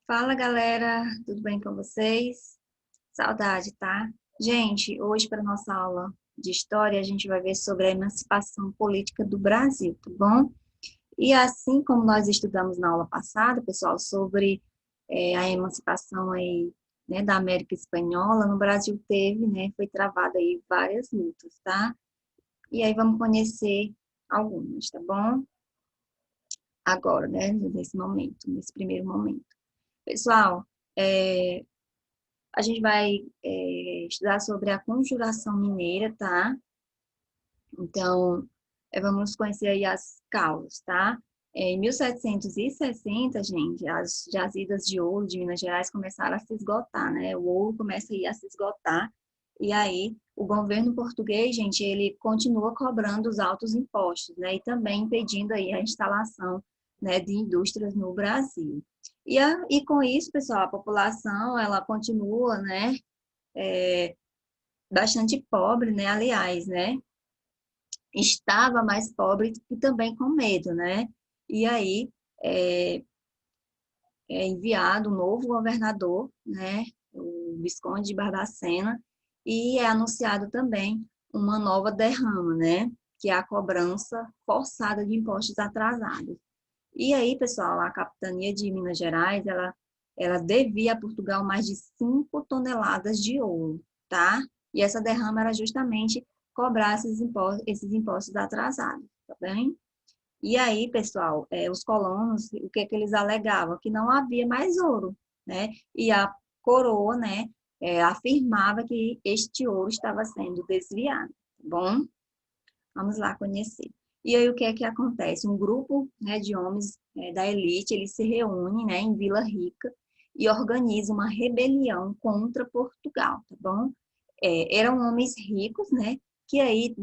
Fala, galera, tudo bem com vocês? Saudade, tá? Gente, hoje para nossa aula de história, a gente vai ver sobre a emancipação política do Brasil, tá bom? E assim como nós estudamos na aula passada, pessoal, sobre a emancipação aí, né, da América Espanhola, no Brasil teve, né, foi travada aí várias lutas, tá? E aí vamos conhecer algumas, tá bom? Agora, né, nesse momento, nesse primeiro momento. Pessoal, é, a gente vai estudar sobre a conjuração mineira, tá? Então, vamos conhecer aí as causas, tá? Em 1760, gente, as jazidas de ouro de Minas Gerais começaram a se esgotar, né? O ouro começa aí a se esgotar. E aí, o governo português, gente, ele continua cobrando os altos impostos, né? E também impedindo aí a instalação, né, de indústrias no Brasil. E com isso, pessoal, a população, ela continua, né, bastante pobre, né? Aliás, né? Estava mais pobre e também com medo, né? E aí é, é enviado um novo governador, né? O Visconde de Barbacena, e é anunciado também uma nova derrama, né? Que é a cobrança forçada de impostos atrasados. E aí, pessoal, a capitania de Minas Gerais, ela devia a Portugal mais de 5 toneladas de ouro, tá? E essa derrama era justamente cobrar esses impostos atrasados, tá bem? E aí, pessoal, os colonos, o que que eles alegavam? Que não havia mais ouro, né? E a coroa, né, afirmava que este ouro estava sendo desviado, tá bom? Vamos lá conhecer. E aí o que é que acontece? Um grupo, né, de homens da elite, ele se reúne, né, em Vila Rica e organiza uma rebelião contra Portugal, tá bom? Eram homens ricos, né, que aí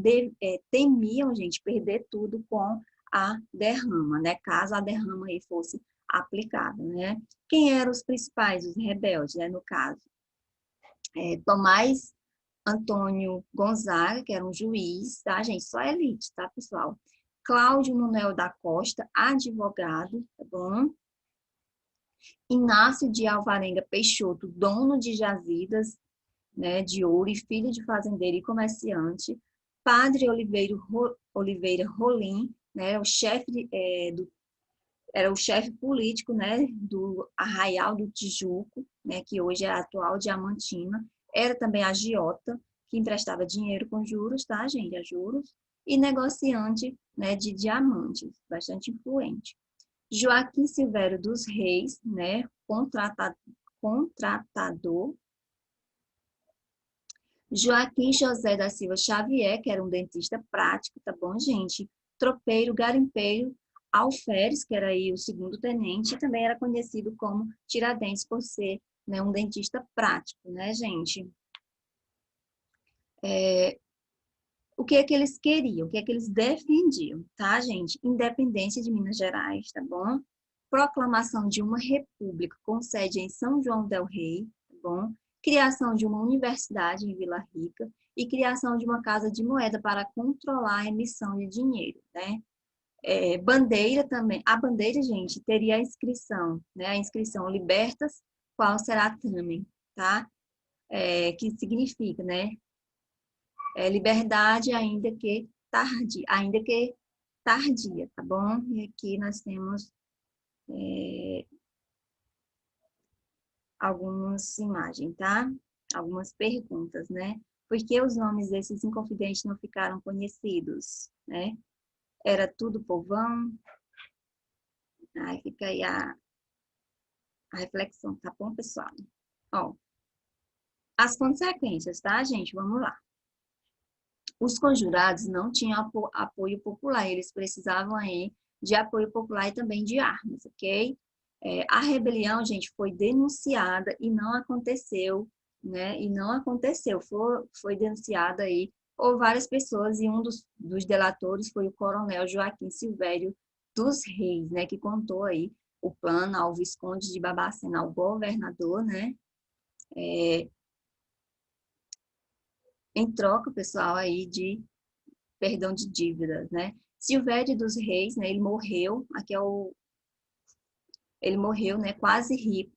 temiam, gente, perder tudo com a derrama, né, caso a derrama aí fosse aplicada, né? Quem eram os principais, os rebeldes, né, no caso? Tomás Antônio Gonzaga, que era um juiz, tá, gente? Só elite, tá, pessoal? Cláudio Manuel da Costa, advogado, tá bom? Inácio de Alvarenga Peixoto, dono de jazidas, né, de ouro e filho de fazendeiro e comerciante. Padre Oliveira Rolim, né, era o chefe político, né, do Arraial do Tijuco, né, que hoje é a atual Diamantina. Era também agiota, que emprestava dinheiro com juros, tá, gente? A juros. E negociante, né, de diamantes, bastante influente. Joaquim Silvério dos Reis, né, contratador. Joaquim José da Silva Xavier, que era um dentista prático, tá bom, gente? Tropeiro, garimpeiro, alferes, que era aí o segundo tenente, e também era conhecido como Tiradentes por ser, né, um dentista prático, né, gente? O que é que eles queriam? O que é que eles defendiam, tá, gente? Independência de Minas Gerais, tá bom? Proclamação de uma república com sede em São João del Rei, tá bom? Criação de uma universidade em Vila Rica e criação de uma casa de moeda para controlar a emissão de dinheiro, né? Bandeira também. A bandeira, gente, teria a inscrição, né? A inscrição libertas, qual será também, tá? Que significa, né? Liberdade ainda que tardia, tá bom? E aqui nós temos algumas imagens, tá? Algumas perguntas, né? Por que os nomes desses inconfidentes não ficaram conhecidos, né? Era tudo povão? Aí fica aí a reflexão, tá bom, pessoal? Ó, as consequências, tá, gente? Vamos lá. Os conjurados não tinham apoio popular, eles precisavam aí de apoio popular e também de armas, ok? A rebelião, gente, foi denunciada e não aconteceu, né? E não aconteceu, foi denunciada aí por várias pessoas e um dos delatores foi o coronel Joaquim Silvério dos Reis, né? Que contou aí o plano ao Visconde de Barbacena, ao governador, né? Em troca, pessoal, aí de perdão de dívidas, né? Silvério dos Reis, né, ele morreu, ele morreu, né, quase rico,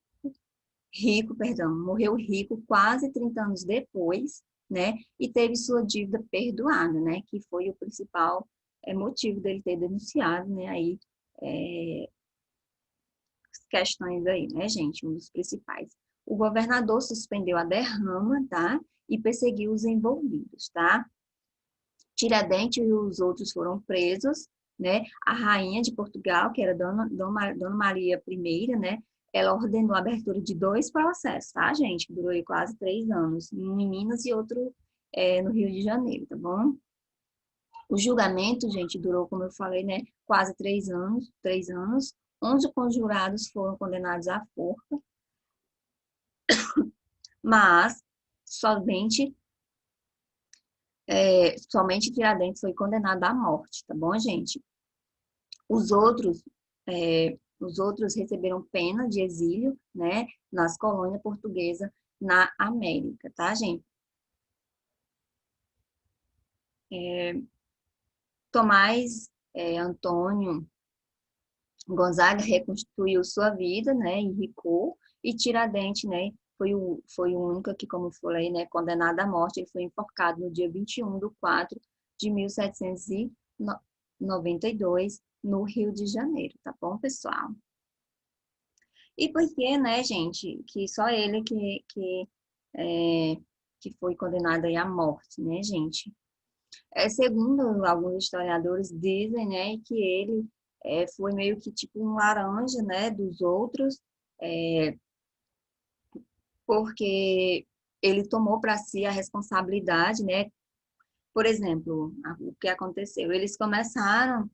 rico, perdão, morreu rico quase 30 anos depois, né? E teve sua dívida perdoada, né? Que foi o principal motivo dele ter denunciado, né? Aí, questões aí, né, gente? Um dos principais. O governador suspendeu a derrama, tá? E perseguiu os envolvidos, tá? Tiradentes e os outros foram presos, né? A rainha de Portugal, que era Dona Maria I, né? Ela ordenou a abertura de 2 processos, tá, gente? Que durou aí quase 3 anos, um em Minas e outro no Rio de Janeiro, tá bom? O julgamento, gente, durou, como eu falei, né? Quase 3 anos, 3 anos. 11 conjurados foram condenados à forca, mas somente somente Tiradentes foi condenado à morte, tá bom, gente? Os outros, os outros receberam pena de exílio, né, nas colônias portuguesas na América, tá, gente? Tomás Antônio Gonzaga reconstruiu sua vida, né, enricou, e Tiradentes, né, foi o único que, como eu falei, né, condenado à morte. Ele foi enforcado no dia 21 de 4 de 1792, no Rio de Janeiro, tá bom, pessoal? E por que, né, gente, que só ele é, que foi condenado aí à morte, né, gente? Segundo alguns historiadores dizem, né, que ele foi meio que tipo um laranja, né, dos outros, é, porque ele tomou para si a responsabilidade, né? Por exemplo, o que aconteceu? Eles começaram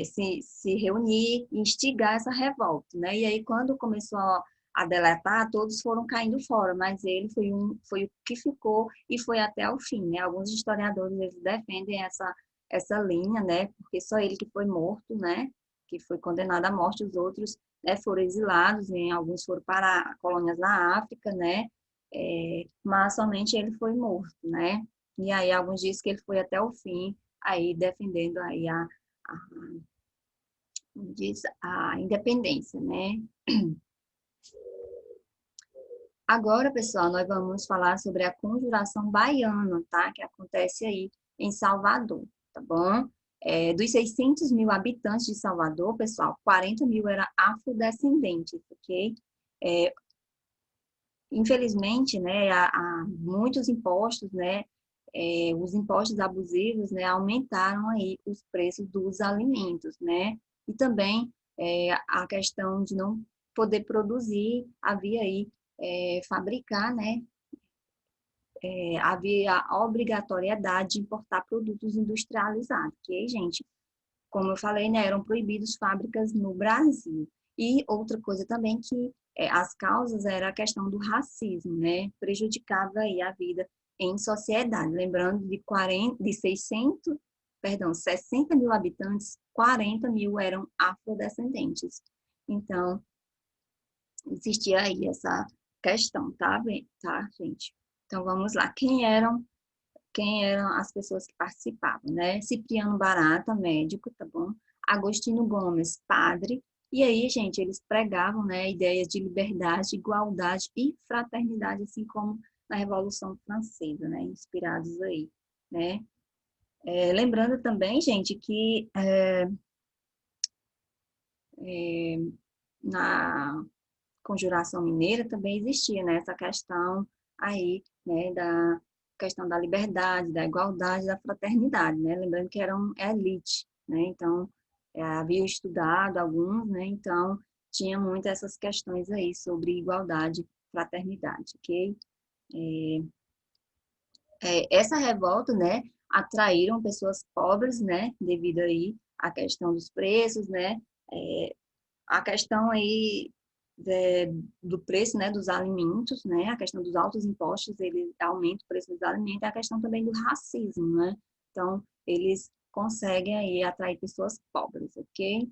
se reunir, instigar essa revolta, né? E aí, quando começou a delatar, todos foram caindo fora, mas ele foi o que ficou e foi até o fim, né? Alguns historiadores eles defendem essa linha, né? Porque só ele que foi morto, né? Que foi condenado à morte, os outros, né, foram exilados, em alguns foram para colônias na África, né? Mas somente ele foi morto, né? E aí alguns dizem que ele foi até o fim, aí defendendo aí a independência, né? Agora, pessoal, nós vamos falar sobre a conjuração baiana, tá? Que acontece aí em Salvador, tá bom? Dos 600 mil habitantes de Salvador, pessoal, 40 mil eram afrodescendentes, ok? É, Infelizmente, né, há muitos impostos, né, os impostos abusivos, né, aumentaram aí os preços dos alimentos, né, e também a questão de não poder produzir, havia aí fabricar, né, havia a obrigatoriedade de importar produtos industrializados, ok, gente? Como eu falei, né, eram proibidos fábricas no Brasil. E outra coisa também que as causas era a questão do racismo, né? Prejudicava aí a vida em sociedade. Lembrando de 600, perdão, 60 mil habitantes, 40 mil eram afrodescendentes. Então, existia aí essa questão, tá, tá, gente? Então, vamos lá. Quem eram as pessoas que participavam, né? Cipriano Barata, médico, tá bom? Agostinho Gomes, padre. E aí, gente, eles pregavam, né, ideias de liberdade, igualdade e fraternidade, assim como na Revolução Francesa, né? Inspirados aí, né? Lembrando também, gente, que na Conjuração Mineira também existia, né, essa questão aí, né, da questão da liberdade, da igualdade, da fraternidade, né? Lembrando que eram elite, né? Então, havia estudado alguns, né? Então, tinha muito essas questões aí sobre igualdade, fraternidade, ok? Essa revolta, né, atraíram pessoas pobres, né, devido aí à questão dos preços, né? A questão aí do preço, né, dos alimentos, né, a questão dos altos impostos, ele aumenta o preço dos alimentos, e a questão também do racismo, né? Então, eles conseguem aí atrair pessoas pobres, ok?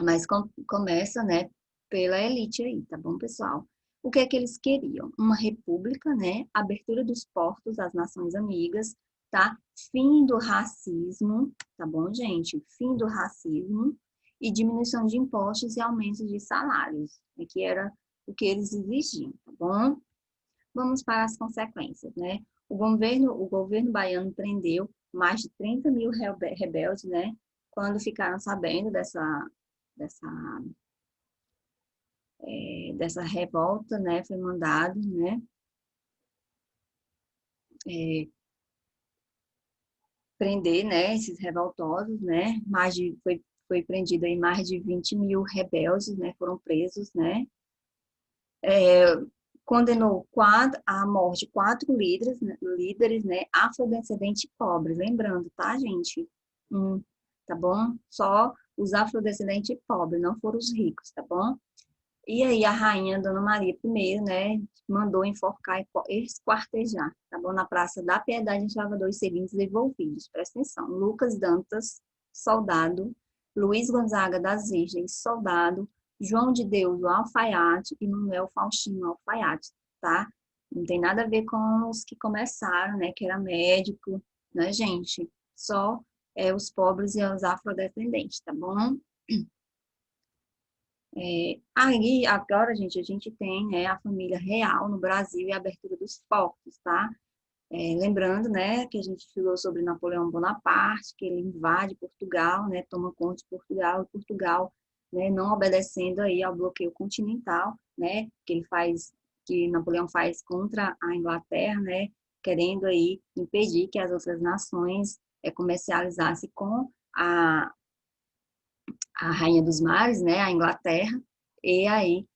Mas começa, né, pela elite aí, tá bom, pessoal? O que é que eles queriam? Uma república, né? Abertura dos portos às nações amigas, tá? Fim do racismo, tá bom, gente? Fim do racismo e diminuição de impostos e aumentos de salários, que era o que eles exigiam, tá bom? Vamos para as consequências, né? O governo baiano prendeu mais de 30 mil rebeldes, né? Quando ficaram sabendo dessa, dessa revolta, né? Foi mandado, né? Prender, né? Esses revoltosos, né? Foi prendido aí mais de 20 mil rebeldes, né? Foram presos, né? Condenou à morte 4 líderes, né, afrodescendentes pobres. Lembrando, tá, gente? Tá bom? Só os afrodescendentes pobres, não foram os ricos, tá bom? E aí a rainha Dona Maria I, né, mandou enforcar e esquartejar, tá bom? Na Praça da Piedade, em Salvador, os seguintes envolvidos. Presta atenção. Lucas Dantas, soldado. Luiz Gonzaga das Virgens, soldado. João de Deus, o alfaiate. E Manuel Faustino, alfaiate, tá? Não tem nada a ver com os que começaram, né? Que era médico, né, gente? Só os pobres e os afrodescendentes, tá bom? Aí, agora, gente, a gente tem, né, a família real no Brasil e a abertura dos portos, tá? Lembrando, né, que a gente estudou sobre Napoleão Bonaparte, que ele invade Portugal, né, toma conta de Portugal, e Portugal, né, não obedecendo aí ao bloqueio continental, né, que Napoleão faz contra a Inglaterra, né, querendo aí impedir que as outras nações comercializassem com a Rainha dos Mares, né, a Inglaterra, e aí,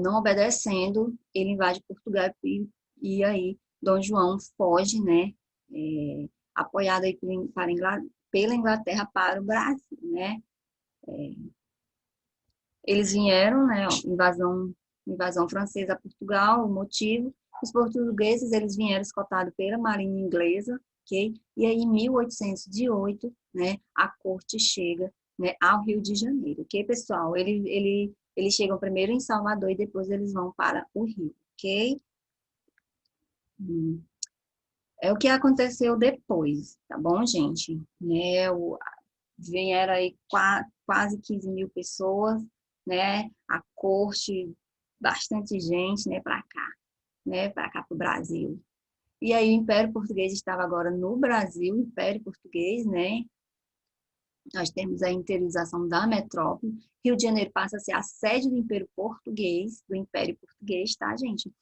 não obedecendo, ele invade Portugal e aí Dom João foge, né, apoiado aí pela Inglaterra para o Brasil, né. Eles vieram, né, invasão francesa a Portugal, o motivo, os portugueses, eles vieram escoltados pela marinha inglesa, ok? E aí, em 1808, né, a corte chega, né, ao Rio de Janeiro, ok, pessoal? Eles chegam primeiro em Salvador e depois eles vão para o Rio, ok? É o que aconteceu depois, tá bom, gente? Vieram aí quase 15 mil pessoas, né? A corte, bastante gente, né? Para cá, para o Brasil. E aí o Império Português estava agora no Brasil, Império Português, né? Nós temos a interiorização da metrópole. Rio de Janeiro passa a ser a sede do Império Português, tá, gente?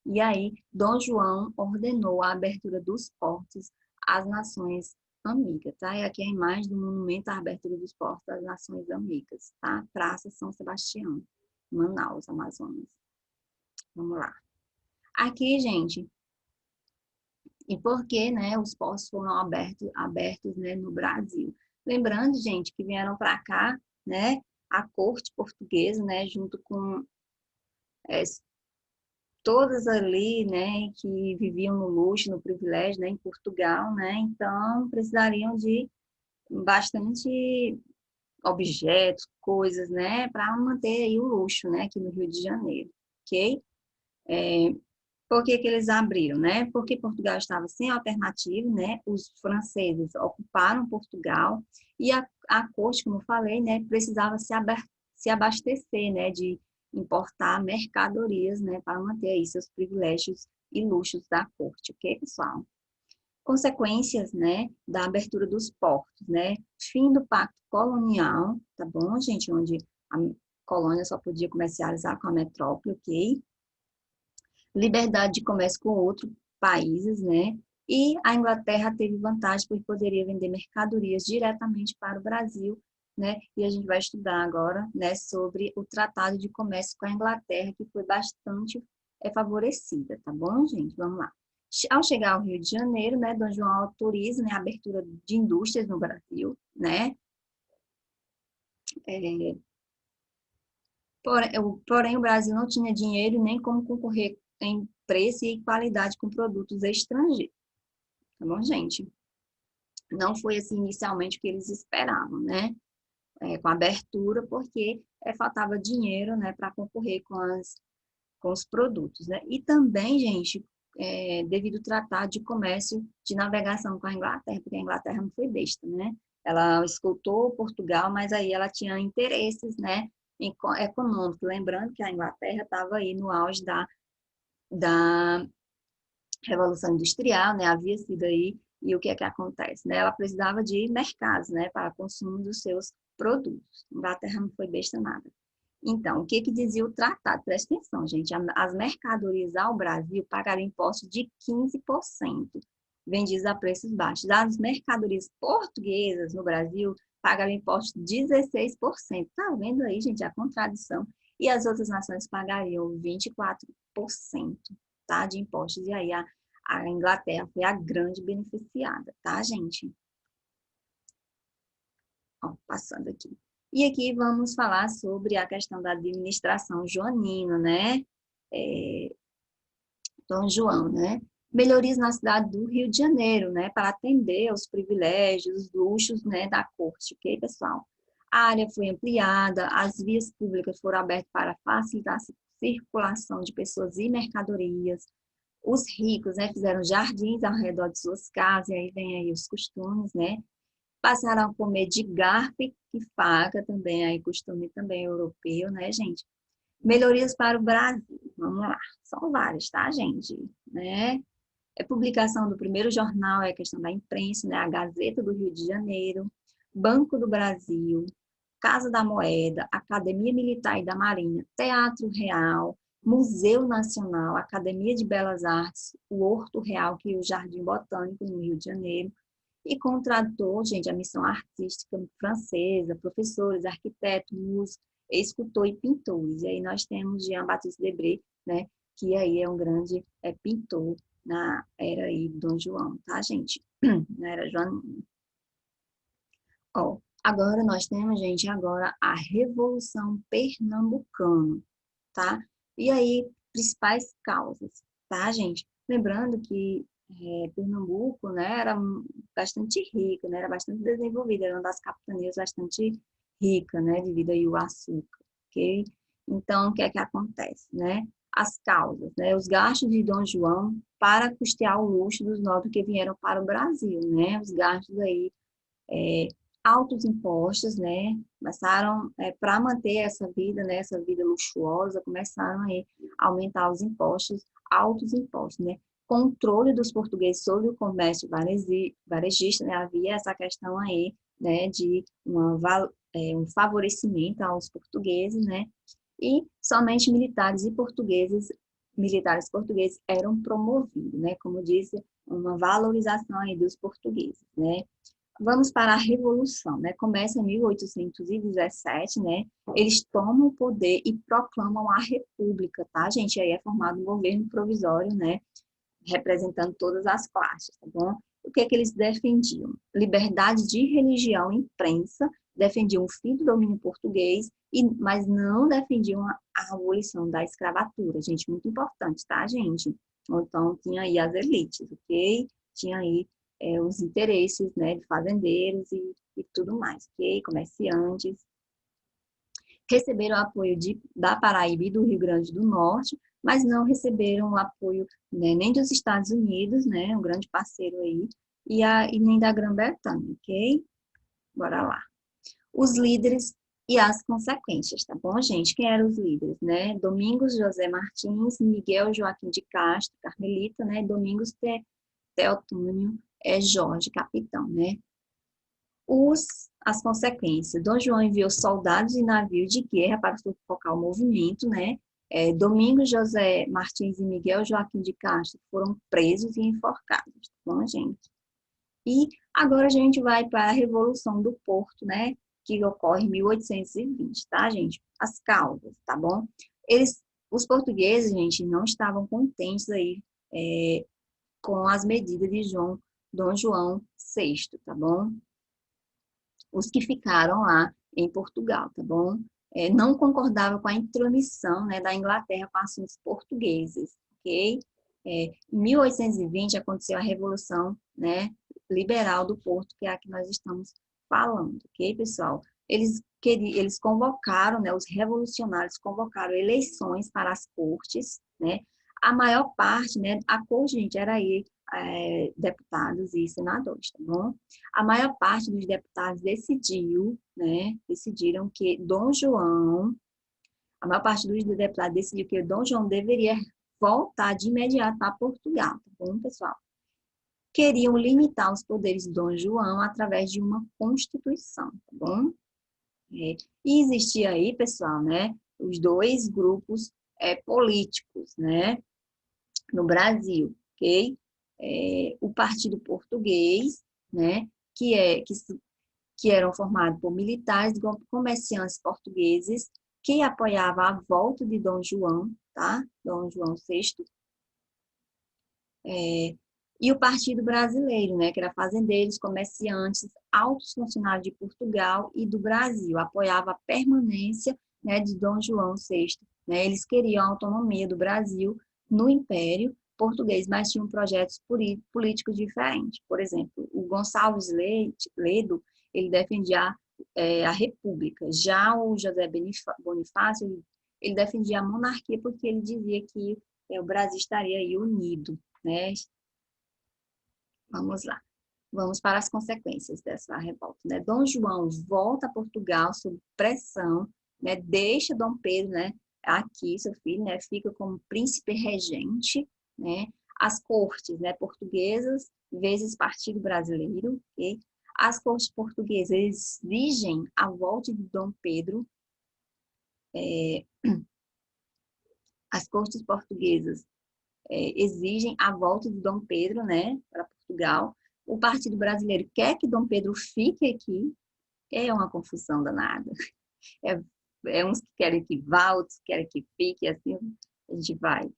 E aí, Dom João ordenou a abertura dos portos às nações amigas, tá? E aqui é a imagem do monumento à abertura dos portos às nações amigas, tá? Praça São Sebastião, Manaus, Amazonas. Vamos lá. Aqui, gente, e por que, né, os portos foram abertos, né, no Brasil? Lembrando, gente, que vieram para cá, né, a corte portuguesa, né, junto com todas ali, né, que viviam no luxo, no privilégio, né, em Portugal, né, então precisariam de bastante objetos, coisas, né, para manter aí o luxo, né, aqui no Rio de Janeiro, ok? Por que que eles abriram, né? Porque Portugal estava sem alternativa, né? Os franceses ocuparam Portugal e a corte, como eu falei, né, precisava se abastecer, né, de importar mercadorias, né, para manter aí seus privilégios e luxos da corte, ok, pessoal? Consequências, né, da abertura dos portos, né? Fim do pacto colonial, tá bom, gente? Onde a colônia só podia comercializar com a metrópole, ok? Liberdade de comércio com outros países, né? E a Inglaterra teve vantagem porque poderia vender mercadorias diretamente para o Brasil, né? E a gente vai estudar agora, né, sobre o Tratado de Comércio com a Inglaterra, que foi bastante favorecida, tá bom, gente? Vamos lá. Ao chegar ao Rio de Janeiro, né, Dom João autoriza, né, a abertura de indústrias no Brasil, né? É, porém, o Brasil não tinha dinheiro nem como concorrer em preço e qualidade com produtos estrangeiros. Tá bom, gente? Não foi assim inicialmente o que eles esperavam, né? Com a abertura, porque faltava dinheiro, né, para concorrer com os produtos, né? E também, gente, devido ao Tratado de Comércio de Navegação com a Inglaterra, porque a Inglaterra não foi besta, né? Ela escutou Portugal, mas aí ela tinha interesses, né, econômico. Lembrando que a Inglaterra estava aí no auge da Revolução Industrial, né? Havia sido aí, e o que é que acontece, né? Ela precisava de mercados, né? Para consumo dos seus produtos. A Inglaterra não foi besta nada. Então, o que que dizia o tratado? Presta atenção, gente. As mercadorias ao Brasil pagaram imposto de 15%, vendidas a preços baixos. As mercadorias portuguesas no Brasil pagaram imposto de 16%. Tá vendo aí, gente, a contradição? E as outras nações pagariam 24%, tá, de impostos. E aí a Inglaterra foi a grande beneficiada, tá, gente? Ó, passando aqui. E aqui vamos falar sobre a questão da administração joanina, né? É, Dom João, né? Melhorias na cidade do Rio de Janeiro, né? Para atender aos privilégios, os luxos, né? Da corte, ok, pessoal? A área foi ampliada, as vias públicas foram abertas para facilitar a circulação de pessoas e mercadorias. Os ricos, né? Fizeram jardins ao redor de suas casas, e aí vem aí os costumes, né? Passaram a comer de garfo e faca também, aí costume também europeu, né, gente? Melhorias para o Brasil, vamos lá, são várias, tá, gente? Né? É publicação do primeiro jornal, é questão da imprensa, né? A Gazeta do Rio de Janeiro, Banco do Brasil, Casa da Moeda, Academia Militar e da Marinha, Teatro Real, Museu Nacional, Academia de Belas Artes, o Horto Real, que é o Jardim Botânico no Rio de Janeiro, e contratou, gente, a missão artística francesa, professores, arquitetos, músicos, escultor e pintores. E aí nós temos Jean-Baptiste Debré, né, que aí é um grande pintor na era aí de Dom João, tá, gente? Na era joanina. Ó, agora nós temos, gente, agora a Revolução Pernambucana, tá? E aí, principais causas, tá, gente? Lembrando que Pernambuco, né, era bastante rico, né, era bastante desenvolvida, era uma das capitanias bastante rica, né, devido aí ao açúcar, ok? Então, o que é que acontece, né? As causas, né, os gastos de Dom João para custear o luxo dos nobres que vieram para o Brasil, né, os gastos aí, altos impostos, né, começaram, para manter essa vida, né, essa vida luxuosa, começaram aí a aumentar os impostos, altos impostos, né, controle dos portugueses sobre o comércio varejista, né, havia essa questão aí, né, de um favorecimento aos portugueses, né, e somente militares portugueses eram promovidos, né, como disse, uma valorização aí dos portugueses, né. Vamos para a Revolução, né? Começa em 1817, né? Eles tomam o poder e proclamam a República, tá, gente? Aí é formado um governo provisório, né? Representando todas as classes, tá bom? O que é que eles defendiam? Liberdade de religião e imprensa, defendiam o fim do domínio português, mas não defendiam a abolição da escravatura, gente, muito importante, tá, gente? Então, tinha aí as elites, ok? Tinha aí os interesses, né, de fazendeiros e tudo mais, ok? Comerciantes. Receberam apoio da Paraíba e do Rio Grande do Norte, mas não receberam o apoio, né, nem dos Estados Unidos, né, um grande parceiro aí, e nem da Grã-Bretanha, ok? Bora lá. Os líderes e as consequências, tá bom, gente? Quem eram os líderes, né? Domingos José Martins, Miguel Joaquim de Castro, Carmelita, né? Domingos Teotônio Jorge, capitão, né? As consequências. Dom João enviou soldados e navios de guerra para sufocar o movimento, né? Domingos José Martins e Miguel Joaquim de Castro foram presos e enforcados, tá bom, gente? E agora a gente vai para a Revolução do Porto, né? Que ocorre em 1820, tá, gente? As causas, tá bom? Os portugueses, gente, não estavam contentes aí com as medidas de Dom João VI, tá bom? Os que ficaram lá em Portugal, tá bom? Não concordavam com a intromissão, né, da Inglaterra com assuntos portugueses, ok? Em 1820 aconteceu a Revolução, né, Liberal do Porto, que é a que nós estamos falando, ok, pessoal? Eles convocaram, né, os revolucionários convocaram eleições para as cortes, né? A maior parte, né, a corte, gente, era aí deputados e senadores, tá bom? A maior parte dos deputados decidiram que Dom João A maior parte dos deputados decidiu que Dom João deveria voltar de imediato a Portugal, tá bom, pessoal? Queriam limitar os poderes de Dom João através de uma constituição, tá bom? E existia aí, pessoal, né, os dois grupos políticos, né, no Brasil, ok? O Partido Português, né, que eram formados por militares, comerciantes portugueses, que apoiava a volta de Dom João, tá? Dom João VI. E o Partido Brasileiro, né, que era fazendeiros, comerciantes, altos funcionários de Portugal e do Brasil, apoiava a permanência, né, de Dom João VI. Né? Eles queriam a autonomia do Brasil no Império Português, mas tinham projetos políticos diferentes. Por exemplo, o Gonçalves Ledo, ele defendia a República. Já o José Bonifácio, ele defendia a monarquia porque ele dizia que o Brasil estaria aí unido, né? Vamos lá. Vamos para as consequências dessa revolta. Né? Dom João volta a Portugal sob pressão, né? Deixa Dom Pedro, né, aqui, seu filho, né, fica como príncipe regente, né? As cortes, né, portuguesas, vezes Partido Brasileiro, okay? As cortes portuguesas exigem a volta de Dom Pedro. As cortes portuguesas exigem a volta de Dom Pedro, né, para Portugal. O Partido Brasileiro quer que Dom Pedro fique aqui. É uma confusão danada. Uns que querem que vá, outros que querem que fique, assim a gente vai.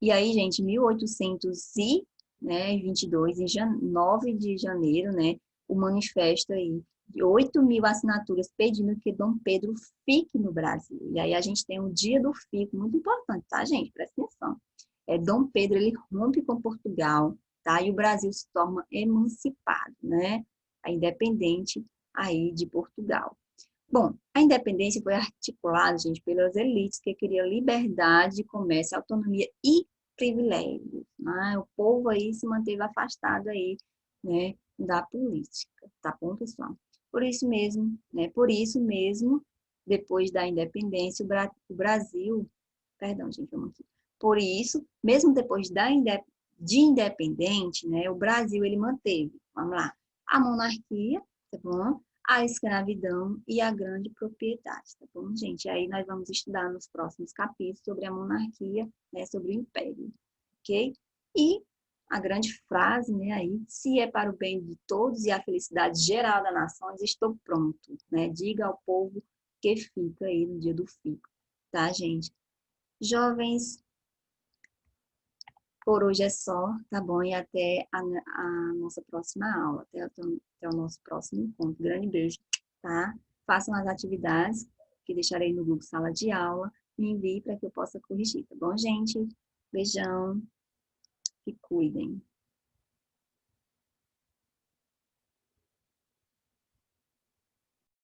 E aí, gente, em 1822, em 9 de janeiro, né, o manifesto aí de 8.000 assinaturas pedindo que Dom Pedro fique no Brasil. E aí a gente tem o Dia do Fico, muito importante, tá, gente? Presta atenção. Dom Pedro, ele rompe com Portugal, tá? E o Brasil se torna emancipado, né? Independente aí de Portugal. Bom, a independência foi articulada, gente, pelas elites que queriam liberdade, comércio, autonomia e privilégios. Né? O povo aí se manteve afastado aí, né, da política, tá bom, pessoal? Por isso mesmo, depois da independência, o Brasil, perdão, gente, vamos aqui. Por isso, mesmo depois de independente, né, o Brasil ele manteve, vamos lá, a monarquia, tá bom? A escravidão e a grande propriedade, tá bom, gente? Aí nós vamos estudar nos próximos capítulos sobre a monarquia, né, sobre o império, ok? E a grande frase, né, aí, se é para o bem de todos e a felicidade geral das nações, estou pronto, né? Diga ao povo que fica aí no dia do fico, tá, gente? Jovens, por hoje é só, tá bom? E até a nossa próxima aula, até o nosso próximo encontro. Grande beijo, tá? Façam as atividades que deixarei no grupo Sala de Aula. Me envie para que eu possa corrigir, tá bom, gente? Beijão. Se cuidem.